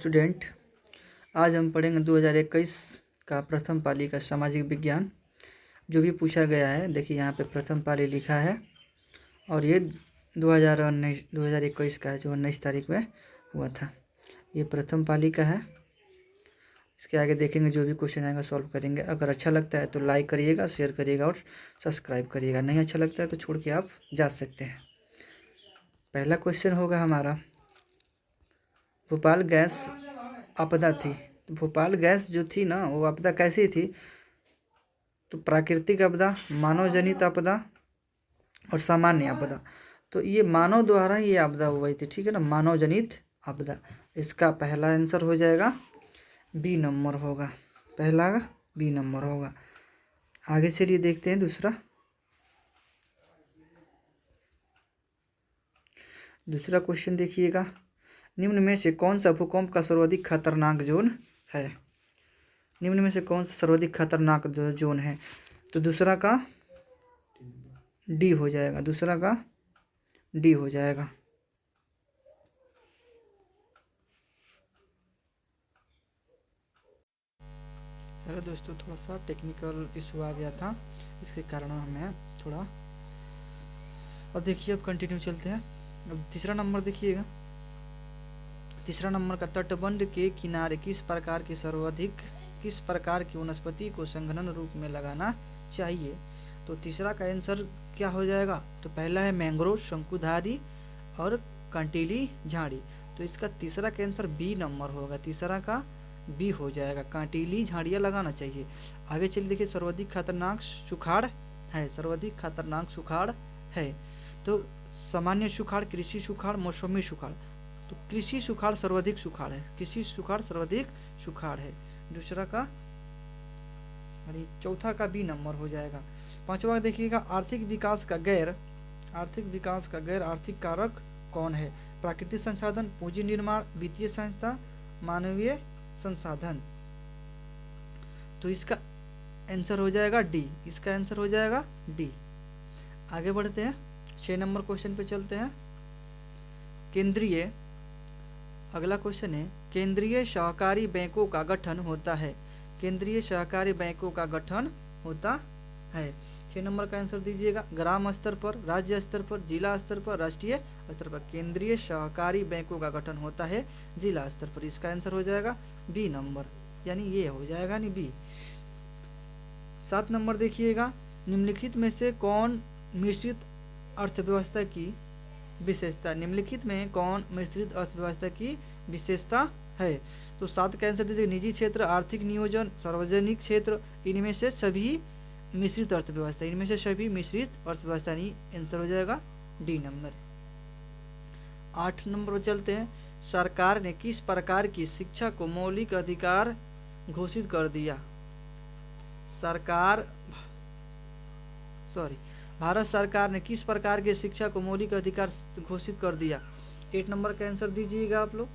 Student, आज हम पढ़ेंगे 2021 का प्रथम पाली का सामाजिक विज्ञान। जो भी पूछा गया है, देखिए यहाँ पे प्रथम पाली लिखा है और ये 2021 का है, जो 19 तारीख में हुआ था। ये प्रथम पाली का है। इसके आगे देखेंगे, जो भी क्वेश्चन आएगा सॉल्व करेंगे। अगर अच्छा लगता है तो लाइक करिएगा, शेयर करिएगा और सब्सक्राइब करिएगा। नहीं अच्छा लगता है तो छोड़ के आप जा सकते हैं। पहला क्वेश्चन होगा हमारा, भोपाल गैस आपदा थी। तो भोपाल गैस जो थी ना, वो आपदा कैसी थी? तो प्राकृतिक आपदा, मानव जनित आपदा और सामान्य आपदा। तो ये मानव द्वारा ये आपदा हुई थी, ठीक है ना, मानव जनित आपदा। इसका पहला आंसर हो जाएगा बी नंबर होगा, पहला बी नंबर होगा। आगे चलिए देखते हैं दूसरा क्वेश्चन देखिएगा। निम्न में से कौन सा भूकंप का सर्वाधिक खतरनाक जोन है? निम्न में से कौन सा सर्वाधिक खतरनाक जोन है? तो दूसरा का डी हो जाएगा, दूसरा का डी हो जाएगा। हेलो दोस्तों, थोड़ा सा टेक्निकल इशू आ गया था, इसके कारण हमें थोड़ा। अब देखिए, अब कंटिन्यू चलते हैं। अब तीसरा नंबर देखिएगा। तीसरा नंबर का, तटबंध के किनारे किस प्रकार की वनस्पति को संघनन रूप में लगाना चाहिए? तो तीसरा का आंसर क्या हो जाएगा? तो पहला है मैंग्रोव, शंकुधारी और कांटेली झाड़ी। तो इसका तीसरा का आंसर बी नंबर होगा, तीसरा का बी हो जाएगा, कांटेली झाड़ियाँ लगाना चाहिए। आगे चलिए देखिए, सर्वाधिक खतरनाक सुखाड़ है, सर्वाधिक खतरनाक सुखाड़ है। तो सामान्य सुखाड़, कृषि सुखाड़, मौसमी सुखाड़। तो कृषि सुखाड़ सर्वाधिक सुखाड़ है, कृषि सुखाड़ सर्वाधिक सुखाड़ है। दूसरा का, अरे चौथा का बी नंबर हो जाएगा। पांचवा देखिएगा, आर्थिक विकास का गैर आर्थिक कारक कौन है? प्राकृतिक संसाधन, पूंजी निर्माण, वित्तीय संस्था, मानवीय संसाधन। तो इसका आंसर हो जाएगा डी, इसका आंसर हो जाएगा डी। आगे बढ़ते हैं, 6 नंबर क्वेश्चन पे चलते हैं। अगला क्वेश्चन है, केंद्रीय सहकारी बैंकों का गठन होता है। केंद्रीय सहकारी बैंकों का गठन होता है। 6 नंबर का आंसर दीजिएगा। ग्राम स्तर पर, राज्य स्तर पर, जिला स्तर पर, राष्ट्रीय स्तर पर केंद्रीय सहकारी बैंकों का गठन होता है जिला स्तर पर। इसका आंसर हो जाएगा बी नंबर, यानी ये हो जाएगा नहीं बी। 7 नंबर देखिएगा, निम्नलिखित में से कौन मिश्रित अर्थव्यवस्था की विशेषता? निम्नलिखित में कौन मिश्रित अर्थव्यवस्था की विशेषता है? तो 7 का आंसर दीजिए। निजी क्षेत्र, आर्थिक नियोजन, सार्वजनिक क्षेत्र, इनमें से सभी मिश्रित अर्थव्यवस्था, इनमें से सभी मिश्रित अर्थव्यवस्था, नहीं आंसर हो जाएगा डी नंबर। 8 नंबर पर चलते हैं। सरकार ने किस प्रकार की शिक्षा को मौलिक अधिकार घोषित कर दिया? भारत सरकार ने किस प्रकार के शिक्षा को मौलिक अधिकार घोषित कर दिया? 8 नंबर का आंसर दीजिएगा आप लोग।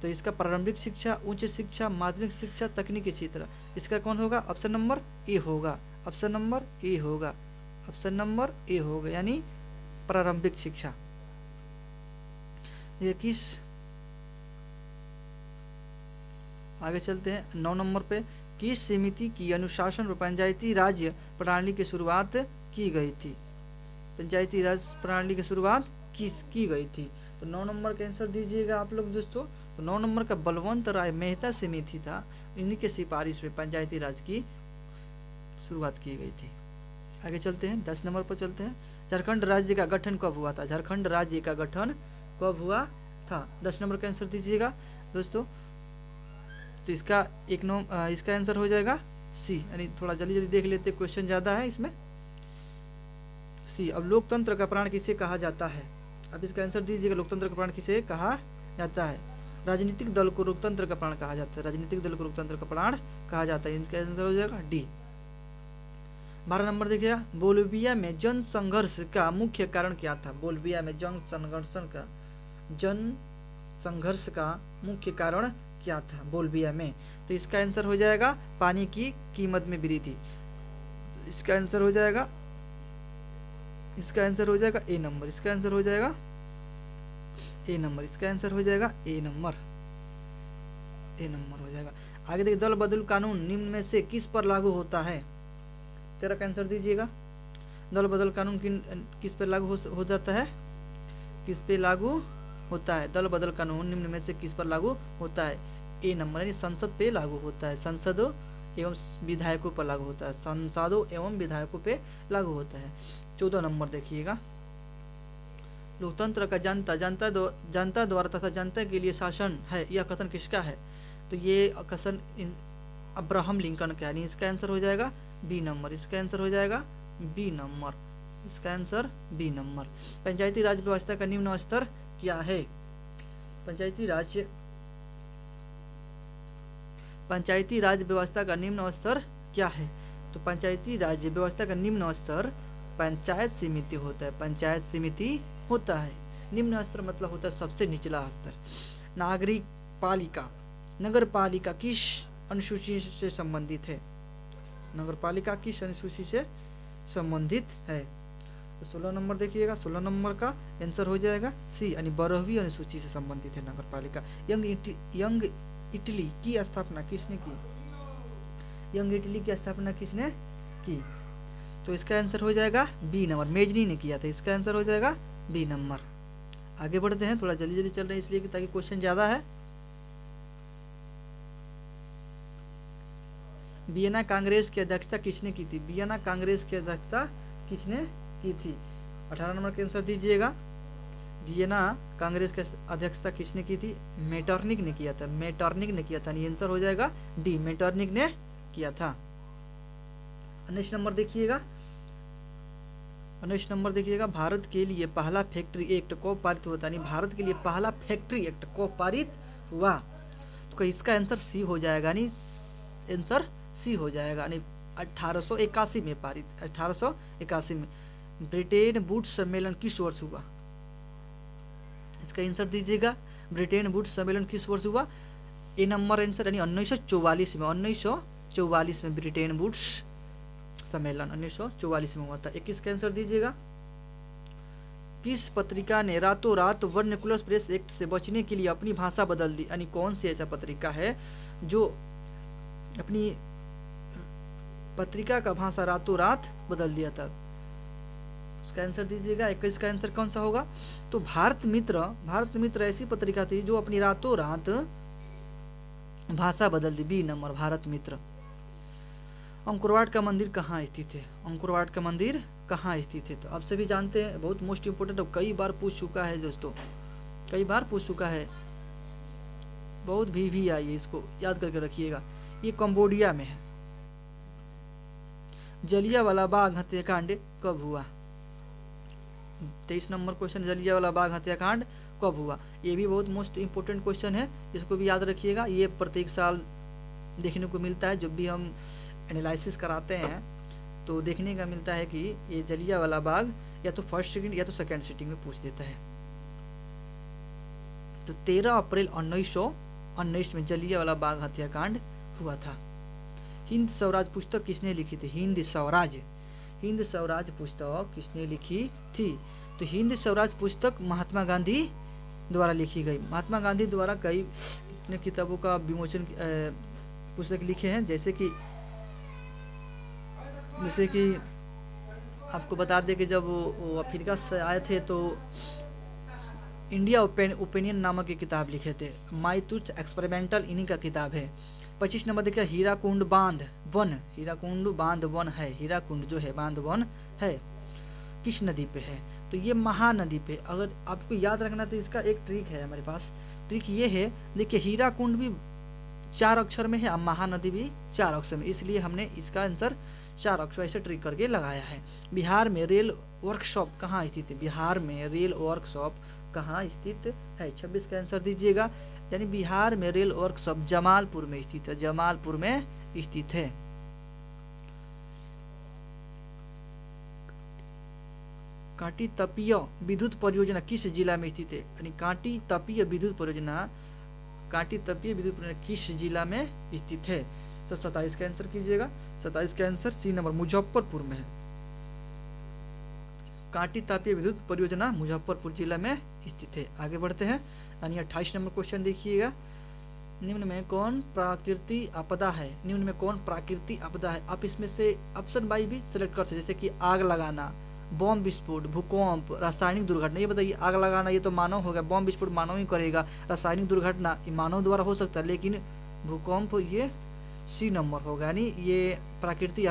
तो इसका प्रारंभिक शिक्षा, उच्च शिक्षा, माध्यमिक शिक्षा, तकनीकी क्षेत्र। इसका कौन होगा? ऑप्शन नंबर ए होगा, ऑप्शन नंबर ए होगा, ऑप्शन नंबर ए होगा, यानी प्रारंभिक शिक्षा। ये आगे चलते हैं 9 नंबर पे, किस समिति की अनुशासन पर पंचायती राज प्रणाली की शुरुआत की गई थी? पंचायती राज प्रणाली की शुरुआत की गई थी। तो 9 नंबर का आंसर दीजिएगा आप लोग दोस्तों। तो 9 नंबर का बलवंत राय मेहता समिति था, इन्हीं के सिफारिश में पंचायती राज की शुरुआत की गई थी। आगे चलते हैं, 10 नंबर पर चलते हैं। झारखंड राज्य का गठन कब हुआ था? झारखंड राज्य का गठन कब हुआ था? 10 नंबर का आंसर दीजिएगा दोस्तों। तो इसका इसका आंसर हो जाएगा सी, यानी थोड़ा जल्दी जल्दी देख लेते, क्वेश्चन ज़्यादा है इसमें। सी। अब लोकतंत्र का प्राण किसे कहा जाता है? अब इसका आंसर दीजिएगा, लोकतंत्र का प्राण किसे कहा जाता है? राजनीतिक दल को लोकतंत्र का प्राण कहा जाता है, राजनीतिक दल को लोकतंत्र का प्राण कहा जाता है। इसका आंसर हो जाएगा डी। 12 नंबर देखिएगा, बोलिविया में जन संघर्ष का मुख्य कारण क्या था? बोलिविया में जन संघर्ष का मुख्य कारण क्या था बोलिविया में? तो इसका आंसर हो जाएगा पानी की कीमत में वृद्धि। इसका आंसर हो जाएगा ए नंबर, इसका आंसर हो जाएगा ए नंबर, इसका आंसर हो जाएगा ए नंबर। ए नंबर हो जाएगा। आगे देखिए, दल बदल कानून निम्न में से किस पर लागू होता है? 13 का आंसर दीजिएगा। दल बदल कानून किस पर लागू हो जाता है? किस पे लागू होता है? दल बदल कानून निम्न में से किस पर लागू होता है? ए नंबर, यानी संसद पे लागू होता है। संसदों एवं विधायकों पर लागू होता है। संसदों एवं विधायकों पे लागू होता है। 14 नंबर देखिएगा, लोकतंत्र का जनता द्वारा तथा जनता के लिए शासन है, यह कथन किसका है? तो ये कथन अब्राहम लिंकन का, यानी इसका आंसर हो जाएगा बी नंबर। इसका आंसर हो जाएगा बी नंबर। इसका आंसर बी नंबर। पंचायती राज व्यवस्था का निम्न स्तर क्या है? पंचायती राज व्यवस्था का निम्न स्तर क्या है? तो पंचायती राज व्यवस्था का निम्न स्तर पंचायत समिति होता है। पंचायत समिति होता है। निम्न स्तर मतलब होता है सबसे निचला स्तर। नागरिक पालिका, नगर पालिका किस अनुसूची से संबंधित है? नगर पालिका किस अनुसूची से संबंधित है? तो 16 नंबर देखिएगा, 16 नंबर का आंसर हो जाएगा सी, यानी 12वीं अनुसूची से संबंधित है नगर पालिका। यंग इटली की स्थापना किसने की? यंग इटली की स्थापना किसने की? तो इसका आंसर हो जाएगा बी नंबर। मेजनी ने किया था। इसका आंसर हो जाएगा बी नंबर। आगे बढ़ते हैं, थोड़ा जल्दी जल्दी चल रहे हैं इसलिए कि ताकि क्वेश्चन ज्यादा है। वियना कांग्रेस की अध्यक्षता किसने की थी? वियना कांग्रेस की अध्यक्षता किसने की थी? 18 नंबर का आंसर दीजिएगा। वियना कांग्रेस की अध्यक्षता किसने की थी? मेटरनिक ने किया था। मेटरनिक ने किया था। आंसर हो जाएगा डी, मेटरनिक ने किया था। 19 नंबर देखिएगा, 19 नंबर देखिएगा, भारत के लिए पहला फैक्ट्री एक्ट कब पारित हुआ था? यानी भारत के लिए पहला फैक्ट्री एक्ट कब पारित हुआ? तो इसका आंसर सी हो जाएगा, यानी आंसर सी हो जाएगा, यानी 1881 में पारित। 1881 में। ब्रिटेन वुड्स सम्मेलन किस वर्ष हुआ? इसका आंसर दीजिएगा। ब्रिटेन वुड्स सम्मेलन किस वर्ष हुआ? ए नंबर आंसर, यानी 1944 में। 1944 में ब्रिटेन वुड्स सम्मेलन 1944 में हुआ था। 21 का आंसर दीजिएगा। किस पत्रिका ने रातों रात वर्नाकुलर प्रेस एक्ट से बचने के लिए अपनी भाषा बदल दी? यानी कौन सी ऐसा पत्रिका है जो अपनी पत्रिका का भाषा रातों रात बदल दिया था? उसका आंसर दीजिएगा। 21 का आंसर कौन सा होगा? तो भारत मित्र ऐसी पत्रिका थी जो अपनी रातों रात भाषा बदल दी। बी नंबर, भारत मित्र। अंकुरवाट का मंदिर कहाँ स्थित है? अंकुरवाट का मंदिर कहाँ स्थित है? तो आप सभी जानते हैं, बहुत मोस्ट इंपोर्टेंट, कई बार पूछ चुका है दोस्तों, कई बार पूछ चुका है, बहुत भी आई है, इसको याद करके रखिएगा। ये कंबोडिया में है। जलियांवाला बाग हत्याकांड कब हुआ? 23 नंबर क्वेश्चन, जलियांवाला बाग हत्याकांड कब हुआ? ये भी बहुत मोस्ट इंपोर्टेंट क्वेश्चन है, इसको भी याद रखिएगा। ये प्रत्येक साल देखने को मिलता है, जब भी हम एनालिसिस कराते हैं तो देखने का मिलता है कि ये जलियांवाला बाग या तो फर्स्ट सिटिंग या तो सेकंड सिटिंग में पूछ देता है। तो 13 अप्रैल 1919 में जलियांवाला बाग हत्याकांड हुआ था। हिंद स्वराज पुस्तक किसने लिखी थी? हिंद स्वराज पुस्तक किसने लिखी थी? तो हिंद स्वराज पुस्तक महात्मा गांधी द्वारा लिखी गई। महात्मा गांधी द्वारा कई किताबों का विमोचन पुस्तक लिखे हैं, जैसे कि आपको बता दें कि जब वो अफ्रीका से आए थे तो इंडिया ओपिनियन नामक एक किताब लिखे थे। माई तुच्छ एक्सपेरिमेंटल इन्हीं का किताब है। 25 नंबर देखिए, हीराकुंड बांध वन है। हीराकुंड जो है बांध वन है, किस नदी पे है? तो ये महानदी पे। अगर आपको याद रखना तो इसका एक ट्रिक है हमारे पास। ट्रिक ये है, देखिए हीराकुंड भी 4 अक्षर में है और महानदी भी 4 अक्षर में, इसलिए हमने इसका आंसर 4 अक्षर ऐसे ट्रिक करके लगाया है। बिहार में रेल वर्कशॉप कहाँ स्थित है? बिहार में रेल वर्कशॉप कहाँ स्थित है? 26 का आंसर दीजिएगा। यानी बिहार में रेल वर्कशॉप जमालपुर में स्थित है। जमालपुर में स्थित है। कांटी तपीय विद्युत परियोजना किस जिला में स्थित है? यानी कांटी तपीय विद्युत परियोजना किस जिला में स्थित है? तो 27 का आंसर कीजिएगा। 27 का आंसर सी नंबर, मुजफ्फरपुर में है। कांटी तापीय विद्युत परियोजना मुजफ्फरपुर जिला में स्थित है। आगे बढ़ते हैं, यानी 28 नंबर क्वेश्चन देखिएगा। निम्न में कौन प्राकृतिक आपदा है? निम्न में कौन प्राकृतिक आपदा है? आप इसमें से ऑप्शन बाई भी सिलेक्ट कर सकते, जैसे कि आग लगाना, बम विस्फोट, भूकंप, रासायनिक दुर्घटना। ये बताइए, आग लगाना ये तो मानव हो गया, बम विस्फोट मानव ही करेगा, रासायनिक दुर्घटना ये मानव द्वारा हो सकता है, लेकिन भूकंप ये सी नंबर होगा। यानी ये प्राकृतिक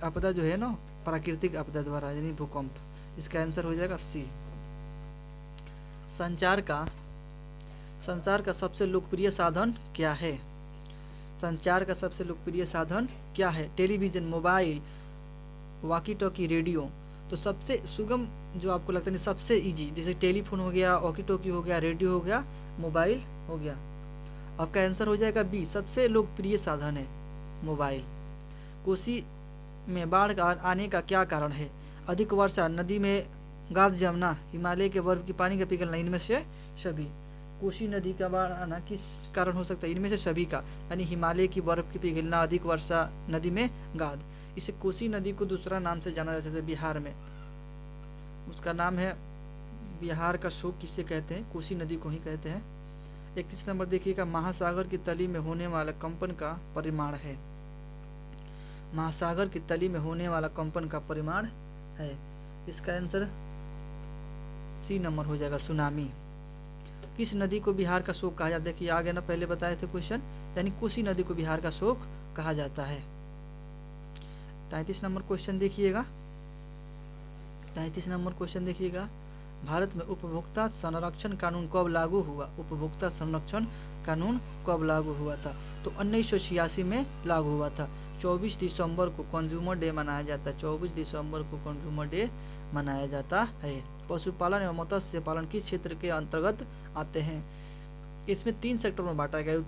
आपदा जो है ना, प्राकृतिक आपदा द्वारा यानी भूकंप, इसका आंसर हो जाएगा सी। संचार का सबसे लोकप्रिय साधन क्या है? संचार का सबसे लोकप्रिय साधन क्या है? Television, mobile, walkie talkie, radio. तो सबसे सुगम जो आपको लगता है सबसे इजी, जैसे टेलीफोन हो गया, वॉकी टॉकी हो गया, रेडियो हो गया, मोबाइल हो गया। आपका आंसर हो जाएगा बी, सबसे लोकप्रिय साधन है मोबाइल। कोसी में बाढ़ आने का क्या कारण है? अधिक वर्षा, नदी में गाद जमना, हिमालय के बर्फ की पानी का पिघलना, इनमें से सभी। कोसी नदी का बाढ़ आना किस कारण हो सकता है? इनमें से सभी का, यानी हिमालय की बर्फ की पिघलना, अधिक वर्षा, नदी में गाद। इसे कोसी नदी को दूसरा नाम से जाना जाता है बिहार में, उसका नाम है बिहार का शोक किसे कहते हैं? कोसी नदी को ही कहते हैं। 31 नंबर देखिएगा, महासागर की तली में होने वाला कंपन का परिमाण है। महासागर की तली में होने वाला कंपन का परिमाण है, इसका आंसर सी नंबर हो जाएगा, सुनामी। किस नदी को बिहार का शोक कहा जाता है? देखिए आगे ना पहले बताए थे क्वेश्चन, यानी कोसी नदी को बिहार का शोक कहा जाता है। 33 नंबर क्वेश्चन देखिएगा, 33 नंबर क्वेश्चन देखिएगा, भारत में उपभोक्ता संरक्षण कानून कब लागू हुआ? उपभोक्ता संरक्षण कानून कब लागू हुआ था? तो 1986 में लागू हुआ था। 24 दिसंबर को कंज्यूमर डे मनाया जाता है, 24 दिसंबर को कंज्यूमर डे मनाया जाता है। पशुपालन एवं मत्स्य पालन किस क्षेत्र के अंतर्गत आते हैं? इसमें 3 सेक्टर में बांटा गया,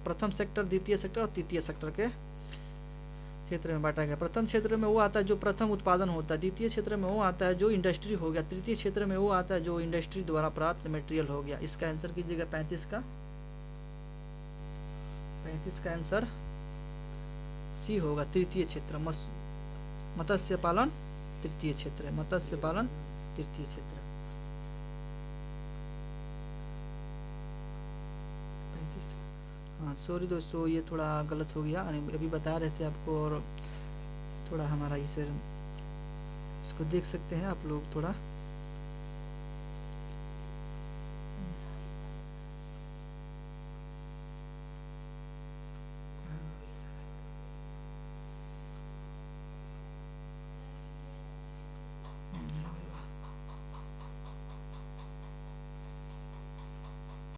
प्रथम सेक्टर, द्वितीय सेक्टर और तृतीय सेक्टर के क्षेत्र में बांटा गया। प्रथम क्षेत्र में वो आता है जो प्रथम उत्पादन होता है, द्वितीय क्षेत्र में वो आता है जो इंडस्ट्री हो गया, तृतीय क्षेत्र में वो आता है जो इंडस्ट्री द्वारा प्राप्त मटेरियल हो गया। इसका आंसर कीजिएगा 35 का आंसर सी होगा, तृतीय क्षेत्र। मत्स्य पालन तृतीय क्षेत्र है, मत्स्य पालन तृतीय क्षेत्र। 35। हाँ सॉरी दोस्तों, ये थोड़ा गलत हो गया, अभी बता रहे थे आपको, और थोड़ा हमारा इसको देख सकते हैं आप लोग थोड़ा